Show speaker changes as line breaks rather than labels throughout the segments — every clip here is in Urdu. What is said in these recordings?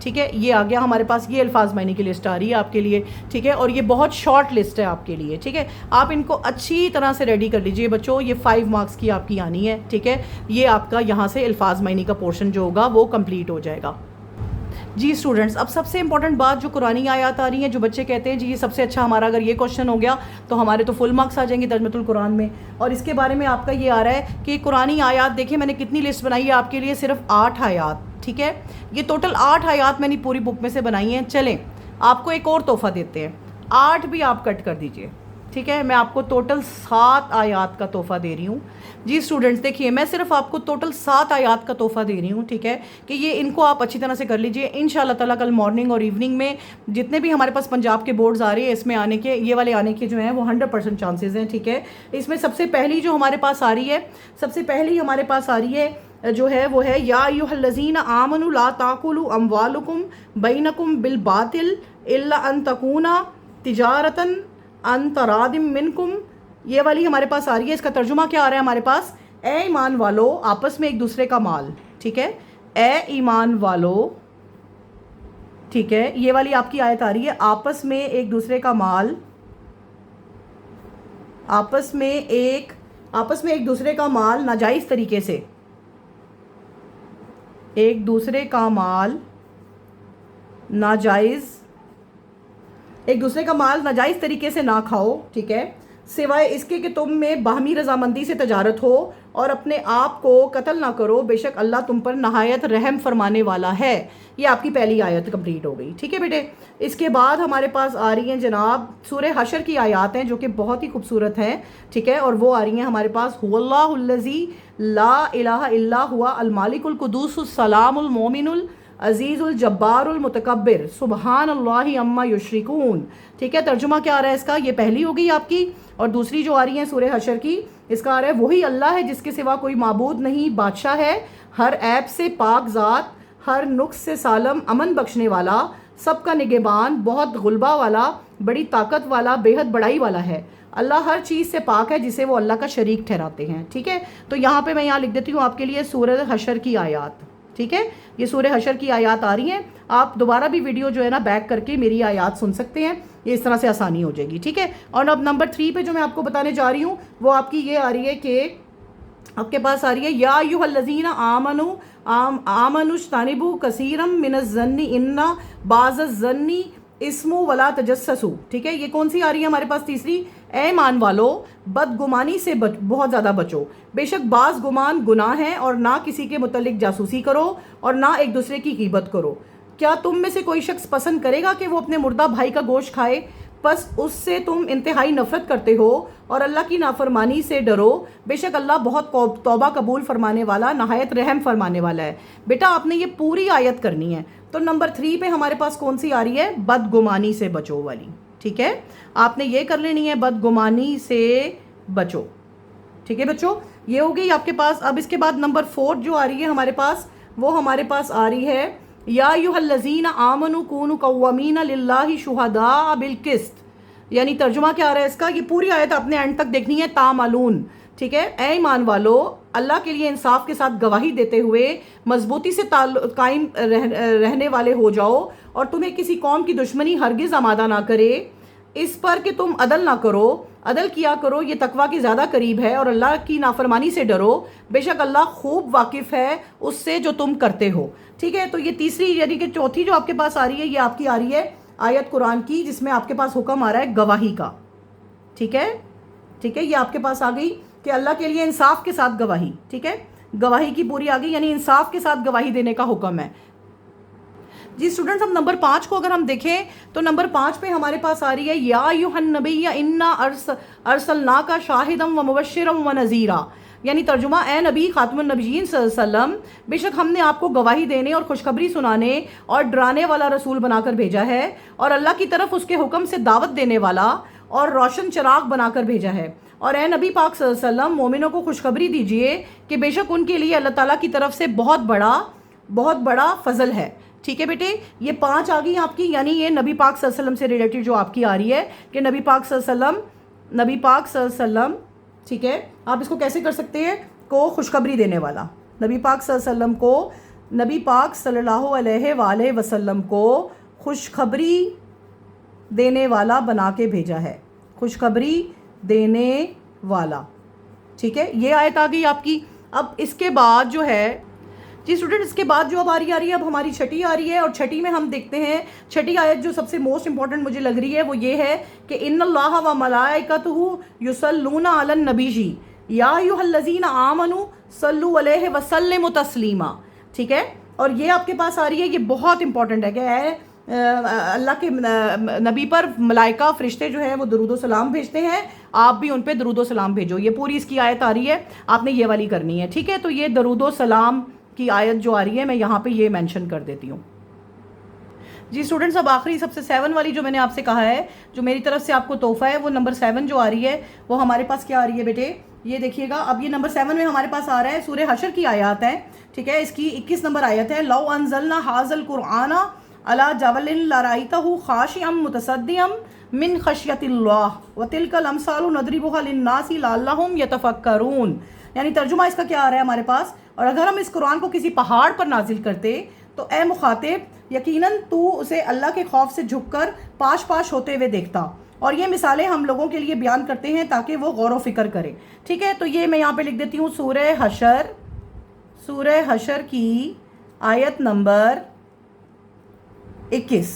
ٹھیک ہے، یہ آ گیا ہمارے پاس، یہ الفاظ معنی کی لسٹ آ رہی ہے آپ کے لیے. ٹھیک ہے، اور یہ بہت شارٹ لسٹ ہے آپ کے لیے. ٹھیک ہے، آپ ان کو اچھی طرح سے ریڈی کر لیجئے بچوں. یہ 5 مارکس کی آپ کی آنی ہے. ٹھیک ہے، یہ آپ کا یہاں سے الفاظ معنی کا پورشن جو ہوگا وہ کمپلیٹ ہو جائے گا. جی اسٹوڈنٹس، اب سب سے امپورٹنٹ بات جو قرآنی آیات آ رہی ہیں، جو بچے کہتے ہیں جی یہ سب سے اچھا ہمارا اگر یہ کوشچن ہو گیا تو ہمارے تو فل مارکس آ جائیں گے ترجمۃ القرآن میں. اور اس کے بارے میں آپ کا یہ آ رہا ہے کہ قرآنی آیات دیکھیں میں نے کتنی لسٹ بنائی ہے آپ کے لیے، صرف 8 آیات. ٹھیک ہے، یہ ٹوٹل 8 آیات میں نے پوری بک میں سے بنائی ہیں. چلیں آپ کو ایک اور تحفہ دیتے ہیں، 8 بھی آپ کٹ کر دیجئے. ٹھیک ہے، میں آپ کو ٹوٹل 7 آیات کا تحفہ دے رہی ہوں. جی اسٹوڈنٹس دیکھیے، میں صرف آپ کو ٹوٹل 7 آیات کا تحفہ دے رہی ہوں. ٹھیک ہے، کہ یہ ان کو آپ اچھی طرح سے کر لیجئے. ان شاء اللہ تعالیٰ کل مارننگ اور ایوننگ میں جتنے بھی ہمارے پاس پنجاب کے بورڈز آ رہے ہیں، اس میں آنے کے، یہ والے آنے کے جو ہیں وہ 100% چانسز ہیں. ٹھیک ہے، اس میں سب سے پہلی جو ہمارے پاس آ رہی ہے، سب سے پہلی ہمارے پاس آ رہی ہے جو ہے وہ ہے یا ایھا الذین آمنوا لا تاکلوا اموالکم بینکم بالباطل الا ان تکون تجارتا عن تراض منکم. یہ والی ہمارے پاس آ رہی ہے. اس کا ترجمہ کیا آ رہا ہے ہمارے پاس؟ اے ایمان والو آپس میں ایک دوسرے کا مال. ٹھیک ہے، اے ایمان والو. ٹھیک ہے، یہ والی آپ کی آیت آ رہی ہے آپس میں ایک دوسرے کا مال، آپس میں ایک دوسرے کا مال ناجائز طریقے سے، ایک دوسرے کا مال ناجائز طریقے سے نہ کھاؤ. ٹھیک ہے، سوائے اس کے کہ تم میں باہمی رضامندی سے تجارت ہو، اور اپنے آپ کو قتل نہ کرو، بے شک اللہ تم پر نہایت رحم فرمانے والا ہے. یہ آپ کی پہلی آیت کمپلیٹ ہو گئی. ٹھیک ہے بیٹے، اس کے بعد ہمارے پاس آ رہی ہیں جناب سورہ حشر کی آیات ہیں جو کہ بہت ہی خوبصورت ہیں. ٹھیک ہے، اور وہ آ رہی ہیں ہمارے پاس هو اللہ الذی لا الہ الا هو المالک القدوس السلام المومن العزیز الجبار المتکبر سبحان اللہ عما یشرکون. ٹھیک ہے، ترجمہ کیا آ رہا ہے اس کا؟ یہ پہلی ہو گئی آپ کی. اور دوسری جو آ رہی ہے سورہ حشر کی، اس کا آ رہا ہے وہی اللہ ہے جس کے سوا کوئی معبود نہیں، بادشاہ ہے، ہر عیب سے پاک ذات، ہر نقص سے سالم، امن بخشنے والا، سب کا نگہبان، بہت غلبہ والا، بڑی طاقت والا، بے حد بڑائی والا ہے. اللہ ہر چیز سے پاک ہے جسے وہ اللہ کا شریک ٹھہراتے ہیں. ٹھیک ہے، تو یہاں پہ میں یہاں لکھ دیتی ہوں آپ کے لیے سورہ حشر کی آیات. ٹھیک ہے، یہ سورہ حشر کی آیات آ رہی ہیں. آپ دوبارہ بھی ویڈیو جو ہے نا بیک کر کے میری آیات سن سکتے ہیں، یہ اس طرح سے آسانی ہو جائے گی. ٹھیک ہے، اور اب نمبر 3 پہ جو میں آپ کو بتانے جا رہی ہوں وہ آپ کی یہ آ رہی ہے کہ آپ کے پاس آ رہی ہے یا ایھا الذین آمنوا اجتنبوا کثیرا من الظن ان بعض الظن اسم ولا تجسسوا. ٹھیک ہے، یہ کون سی آ رہی ہے ہمارے پاس؟ تیسری، اے ایمان والو بدگمانی سے بہت زیادہ بچو، بے شک بعض گمان گناہ ہیں، اور نہ کسی کے متعلق جاسوسی کرو، اور نہ ایک دوسرے کی غیبت کرو. کیا تم میں سے کوئی شخص پسند کرے گا کہ وہ اپنے مردہ بھائی کا گوشت کھائے؟ پس اس سے تم انتہائی نفرت کرتے ہو، اور اللہ کی نافرمانی سے ڈرو، بے شک اللہ بہت توبہ قبول فرمانے والا، نہایت رحم فرمانے والا ہے. بیٹا آپ نے یہ پوری آیت کرنی ہے. تو نمبر 3 پہ ہمارے پاس کون سی آ رہی ہے؟ بدگمانی سے بچو والی. ٹھیک ہے، آپ نے یہ کر لینی ہے، بدگمانی سے بچو. ٹھیک ہے بچوں، یہ ہو گئی آپ کے پاس. اب اس کے بعد نمبر 4 جو آ رہی ہے ہمارے پاس، وہ ہمارے پاس آ رہی ہے یا ایھا الذین آمنوا کونوا قوامین للہ شہداء بالقسط. یعنی ترجمہ کیا آ رہا ہے اس کا؟ یہ پوری آیت آپ نے اینڈ تک دیکھنی ہے. تعملون. ٹھیک ہے، اے ایمان والو اللہ کے لیے انصاف کے ساتھ گواہی دیتے ہوئے مضبوطی سے قائم رہنے والے ہو جاؤ، اور تمہیں کسی قوم کی دشمنی ہرگز آمادہ نہ کرے اس پر کہ تم عدل نہ کرو، عدل کیا کرو، یہ تقویٰ کی زیادہ قریب ہے، اور اللہ کی نافرمانی سے ڈرو، بے شک اللہ خوب واقف ہے اس سے جو تم کرتے ہو. ٹھیک ہے، تو یہ تیسری یعنی کہ چوتھی جو آپ کے پاس آ رہی ہے، یہ آپ کی آ رہی ہے آیت قرآن کی جس میں آپ کے پاس حکم آ رہا ہے گواہی کا. ٹھیک ہے، ٹھیک ہے، یہ آپ کے پاس آ گئی کہ اللہ کے لیے انصاف کے ساتھ گواہی. ٹھیک ہے، گواہی کی پوری آ گئی، یعنی انصاف کے ساتھ گواہی دینے کا حکم ہے. جی اسٹوڈنٹس، ہم نمبر 5 کو اگر ہم دیکھیں تو نمبر 5 پہ ہمارے پاس آ رہی ہے یا ایھا النبی انا ارسلناک شاہدا ومبشرا ونذیرا. یعنی ترجمہ، اے نبی خاتم النبیین صلی اللہ علیہ وسلم، بے شک ہم نے آپ کو گواہی دینے اور خوشخبری سنانے اور ڈرانے والا رسول بنا کر بھیجا ہے، اور اللہ کی طرف اس کے حکم سے دعوت دینے والا اور روشن چراغ بنا کر بھیجا ہے. اور اے نبی پاک صلی اللہ علیہ وسلم مومنوں کو خوشخبری دیجئے کہ بے شک ان کے لیے اللہ تعالیٰ کی طرف سے بہت بڑا فضل ہے. ٹھیک ہے بیٹے، یہ 5 آ گئی آپ کی، یعنی یہ نبی پاک صلی اللہ علیہ وسلم سے ریلیٹڈ جو آپ کی آ رہی ہے کہ نبی پاک صلی اللہ علیہ وسلم. ٹھیک ہے، آپ اس کو کیسے کر سکتے ہیں کو خوشخبری دینے والا، نبی پاک صلی اللہ علیہ وسلم کو نبی پاک صلی اللہ علیہ وآلہ وسلم کو خوشخبری دینے والا بنا کے بھیجا ہے، خوشخبری دینے والا، ٹھیک ہے. یہ آیت آ گئی آپ کی. اب اس کے بعد جو ہے جی اسٹوڈنٹ، اس کے بعد جو اب آ رہی ہے اب ہماری چھٹی آ رہی ہے، اور چھٹی میں ہم دیکھتے ہیں چھٹی آیت جو سب سے موسٹ امپورٹنٹ مجھے لگ رہی ہے وہ یہ ہے کہ ان اللہ و ملائکتہ یصلون علی النبی یا ایھا الذین آمنوا صلوا علیہ وسلموا تسلیما، ٹھیک ہے. اور یہ آپ کے پاس آ رہی ہے، یہ بہت امپورٹنٹ ہے کہ اللہ کے نبی پر ملائکہ فرشتے جو ہیں وہ درود و سلام بھیجتے ہیں، آپ بھی ان پہ درود و سلام بھیجو. یہ پوری اس کی آیت آ رہی ہے، آپ نے یہ والی کرنی ہے، ٹھیک ہے. تو یہ درود و سلام کی آیت جو آ رہی ہے میں یہاں پہ یہ مینشن کر دیتی ہوں. جی اسٹوڈنٹس، اب آخری سب سے 7 والی جو میں نے آپ سے کہا ہے، جو میری طرف سے آپ کو تحفہ ہے، وہ نمبر 7 جو آ رہی ہے وہ ہمارے پاس کیا آ رہی ہے بیٹے، یہ دیکھیے گا. اب یہ نمبر 7 میں ہمارے پاس آ رہا ہے سورہ حشر کی آیات ہیں، ٹھیک ہے. اس کی 21 نمبر آیت ہے، لو انزلنا ھذا القرآن علی جبل لرأیتہ خاشعا متصدعا من خشیۃ اللہ وتلک الامثال نضربها للناس لعلہم یتفکرون. یعنی ترجمہ اس کا کیا آ رہا ہے ہمارے پاس، اور اگر ہم اس قرآن کو کسی پہاڑ پر نازل کرتے تو اے مخاطب یقیناً تو اسے اللہ کے خوف سے جھک کر پاش پاش ہوتے ہوئے دیکھتا، اور یہ مثالیں ہم لوگوں کے لیے بیان کرتے ہیں تاکہ وہ غور و فکر کرے، ٹھیک ہے. تو یہ میں یہاں پہ لکھ دیتی ہوں سورہ حشر کی آیت نمبر 21،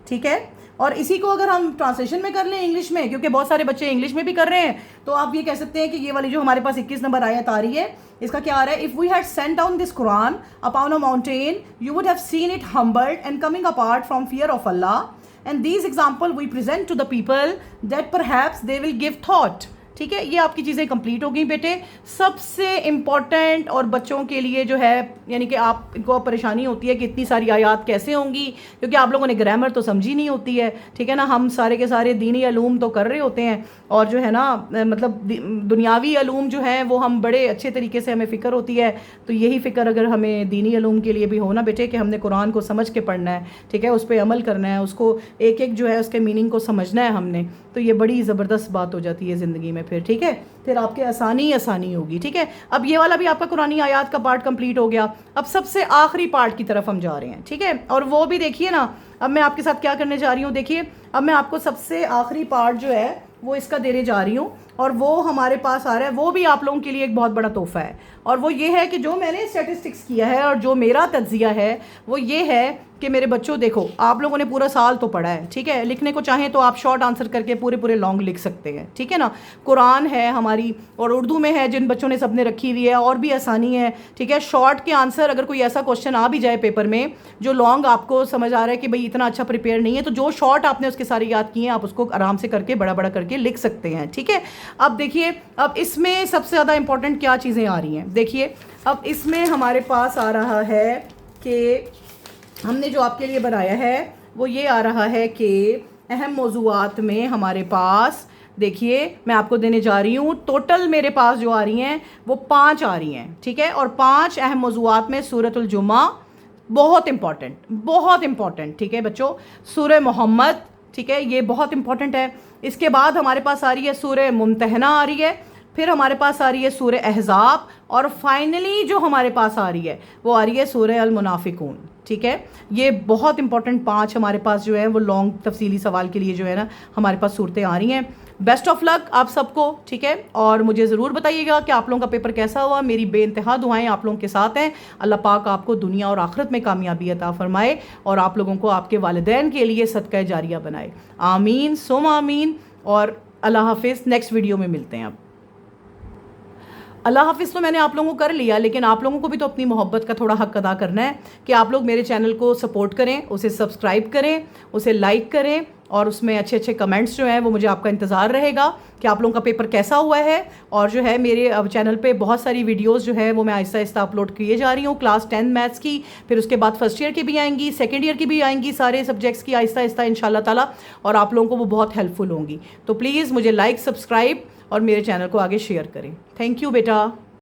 ٹھیک ہے. اور اسی کو اگر ہم ٹرانسلیشن میں کر لیں انگلش میں، کیونکہ بہت سارے بچے انگلش میں بھی کر رہے ہیں، تو آپ یہ کہہ سکتے ہیں کہ یہ والی جو ہمارے پاس 21 نمبر آیت آ رہی ہے، اس کا کیا آ رہا ہے، if we had sent down this Quran upon a mountain you would have seen it humbled and coming apart from fear of Allah, and these example we present to the people that perhaps they will give thought. ٹھیک ہے. یہ آپ کی چیزیں کمپلیٹ ہو گئیں بیٹے. سب سے امپورٹنٹ اور بچوں کے لیے جو ہے، یعنی کہ آپ کو پریشانی ہوتی ہے کہ اتنی ساری آیات کیسے ہوں گی، کیونکہ آپ لوگوں نے گرامر تو سمجھی نہیں ہوتی ہے، ٹھیک ہے نا. ہم سارے کے سارے دینی علوم تو کر رہے ہوتے ہیں، اور جو ہے نا مطلب دنیاوی علوم جو ہیں وہ ہم بڑے اچھے طریقے سے ہمیں فکر ہوتی ہے. تو یہی فکر اگر ہمیں دینی علوم کے لیے بھی ہونا بیٹے کہ ہم نے قرآن کو سمجھ کے پڑھنا ہے، ٹھیک ہے، اس پہ عمل کرنا ہے، اس کو ایک ایک جو ہے اس کے میننگ کو سمجھنا ہے ہم نے، تو یہ بڑی زبردست بات ہو جاتی ہے زندگی میں پھر، ٹھیک ہے. پھر آپ کے آسانی ہوگی، ٹھیک ہے. اب یہ والا بھی آپ کا قرآنی آیات کا پارٹ کمپلیٹ ہو گیا. اب سب سے آخری پارٹ کی طرف ہم جا رہے ہیں، ٹھیک ہے. اور وہ بھی دیکھیے نا، اب میں آپ کے ساتھ کیا کرنے جا رہی ہوں، دیکھیے اب میں آپ کو سب سے آخری پارٹ جو ہے وہ اس کا دینے جا رہی ہوں، اور وہ ہمارے پاس آ رہا ہے، وہ بھی آپ لوگوں کے لیے ایک بہت بڑا تحفہ ہے. اور وہ یہ ہے کہ جو میں نے اسٹیٹسٹکس کیا ہے اور جو میرا تجزیہ ہے وہ یہ ہے کہ میرے بچوں دیکھو، آپ لوگوں نے پورا سال تو پڑھا ہے، ٹھیک ہے. لکھنے کو چاہیں تو آپ شارٹ آنسر کر کے پورے لانگ لکھ سکتے ہیں، ٹھیک ہے نا. قرآن ہے ہماری، اور اردو میں ہے جن بچوں نے سب نے رکھی ہوئی ہے، اور بھی آسانی ہے، ٹھیک ہے. شارٹ کے آنسر اگر کوئی ایسا کوشچن آ بھی جائے پیپر میں جو لانگ آپ کو سمجھ آ رہا ہے کہ بھئی اتنا اچھا پریپیئر نہیں ہے، تو جو شارٹ آپ نے اس کے سارے یاد کیے ہیں آپ اس کو آرام سے کر کے بڑا کر کے لکھ سکتے ہیں، ٹھیک ہے. اب دیکھیے، اب اس میں سب سے زیادہ امپورٹنٹ کیا چیزیں آ رہی ہیں، دیکھیے اب اس میں ہمارے پاس آ رہا ہے کہ ہم نے جو آپ کے لیے بنایا ہے وہ یہ آ رہا ہے کہ اہم موضوعات میں ہمارے پاس، دیکھیے میں آپ کو دینے جا رہی ہوں، ٹوٹل میرے پاس جو آ رہی ہیں وہ 5 آ رہی ہیں، ٹھیک ہے. اور 5 اہم موضوعات میں سورۃ الجمعہ بہت امپورٹنٹ، ٹھیک ہے بچوں. سورہ محمد، ٹھیک ہے، یہ بہت امپورٹنٹ ہے. اس کے بعد ہمارے پاس آ رہی ہے سورہ ممتحنہ آ رہی ہے، پھر ہمارے پاس آ رہی ہے سورہ احزاب، اور فائنلی جو ہمارے پاس آ رہی ہے وہ آ رہی ہے سورہ المنافقون، ٹھیک ہے. یہ بہت امپورٹنٹ 5 ہمارے پاس جو ہے وہ لانگ تفصیلی سوال کے لیے جو ہے نا ہمارے پاس صورتیں آ رہی ہیں. بیسٹ آف لک آپ سب کو، ٹھیک ہے. اور مجھے ضرور بتائیے گا کہ آپ لوگوں کا پیپر کیسا ہوا. میری بے انتہا دعائیں آپ لوگوں کے ساتھ ہیں. اللہ پاک آپ کو دنیا اور آخرت میں کامیابی عطا فرمائے، اور آپ لوگوں کو آپ کے والدین کے لیے صدقہ جاریہ بنائے. آمین ثم آمین. اور اللہ حافظ. نیکسٹ ویڈیو میں ملتے ہیں. اب اللہ حافظ تو میں نے آپ لوگوں کو کر لیا، لیکن آپ لوگوں کو بھی تو اپنی محبت کا تھوڑا حق ادا کرنا ہے کہ آپ لوگ میرے چینل کو سپورٹ کریں، اسے سبسکرائب کریں، اسے لائک کریں، اور اس میں اچھے کمنٹس جو ہیں وہ مجھے آپ کا انتظار رہے گا کہ آپ لوگوں کا پیپر کیسا ہوا ہے. اور جو ہے میرے چینل پہ بہت ساری ویڈیوز جو ہے وہ میں آہستہ اپلوڈ کیے جا رہی ہوں. کلاس 10 میتھس کی، پھر اس کے بعد فرسٹ ایئر کی بھی آئیں گی، سیکنڈ ایئر کی بھی آئیں گی، سارے سبجیکٹس کی آہستہ انشاءاللہ تعالیٰ، اور آپ لوگوں کو وہ بہت ہیلپ فل ہوں گی. تو پلیز مجھے لائک، سبسکرائب اور میرے چینل کو آگے شیئر کریں. Thank you beta.